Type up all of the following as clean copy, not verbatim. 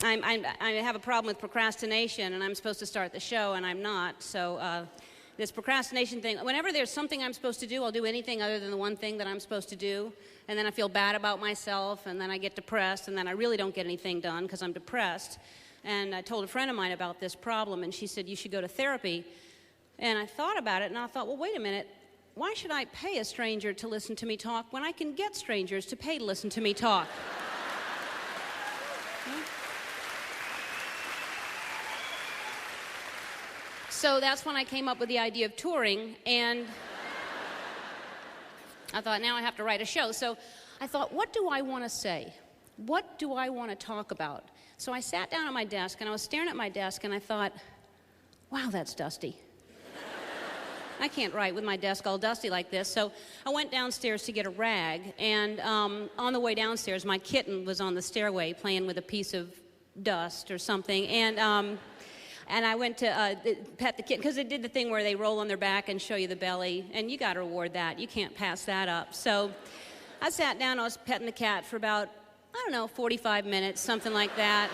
I have a problem with procrastination, and I'm supposed to start the show, and I'm not. So this procrastination thing, whenever there's something I'm supposed to do, I'll do anything other than the one thing that I'm supposed to do. And then I feel bad about myself, and then I get depressed, and then I really don't get anything done because I'm depressed. And I told a friend of mine about this problem, and she said, you should go to therapy. And I thought about it, and I thought, well, wait a minute. Why should I pay a stranger to listen to me talk when I can get strangers to pay to listen to me talk? So that's when I came up with the idea of touring, and I thought, now I have to write a show. So I thought, what do I want to say? What do I want to talk about? So I sat down at my desk, and I was staring at my desk, and I thought, wow, that's dusty. I can't write with my desk all dusty like this. So I went downstairs to get a rag, and on the way downstairs, my kitten was on the stairway playing with a piece of dust or something, and I went to pet the kitten, because they did the thing where they roll on their back and show you the belly, and you got to reward that. You can't pass that up. So I sat down, I was petting the cat for about, 45 minutes, something like that.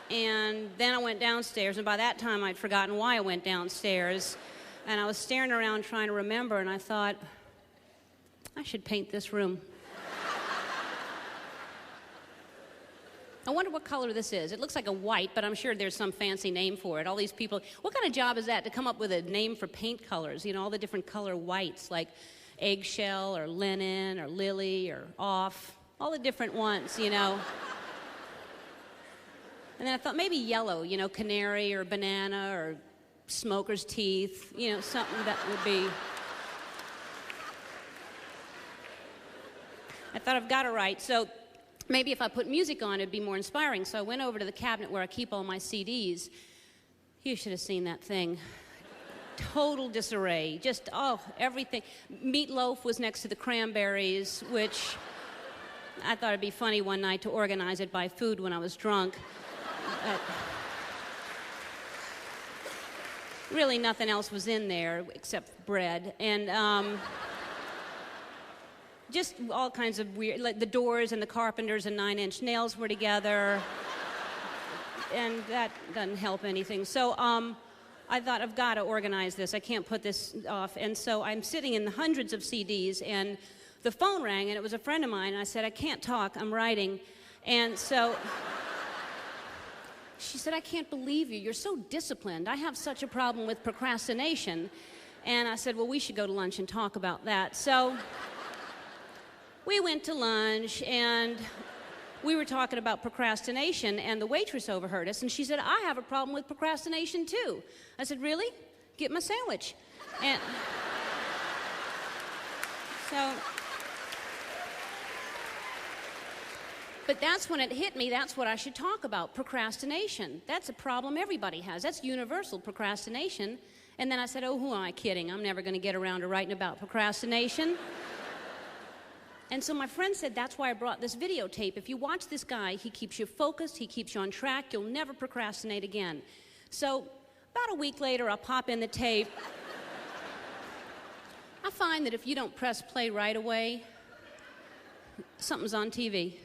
And then I went downstairs, and by that time I'd forgotten why I went downstairs. And I was staring around trying to remember, and I thought, I should paint this room. I wonder what color this is. It looks like a white, but I'm sure there's some fancy name for it. All these people, what kind of job is that to come up with a name for paint colors? All the different color whites, like eggshell or linen or lily or off, all the different ones, And then I thought maybe yellow, canary or banana or smoker's teeth, something that would be. I thought, I've got to write. So maybe if I put music on, it'd be more inspiring. So I went over to the cabinet where I keep all my CDs. You should have seen that thing. Total disarray. Just, everything. Meatloaf was next to the Cranberries, which I thought it'd be funny one night to organize it by food when I was drunk. Really nothing else was in there except bread. And just all kinds of weird, like the Doors and the Carpenters and Nine Inch Nails were together. And that doesn't help anything. So I thought, I've got to organize this. I can't put this off. And so I'm sitting in hundreds of CDs, and the phone rang, and it was a friend of mine. And I said, I can't talk, I'm writing. And so she said, I can't believe you. You're so disciplined. I have such a problem with procrastination. And I said, well, we should go to lunch and talk about that. So we went to lunch, and we were talking about procrastination, and the waitress overheard us, and she said, I have a problem with procrastination, too. I said, really? Get my sandwich. And so, but that's when it hit me, that's what I should talk about, procrastination. That's a problem everybody has. That's universal procrastination. And then I said, oh, who am I kidding? I'm never going to get around to writing about procrastination. And so my friend said, that's why I brought this videotape. If you watch this guy, he keeps you focused, he keeps you on track, you'll never procrastinate again. So about a week later, I'll pop in the tape. I find that if you don't press play right away, something's on TV.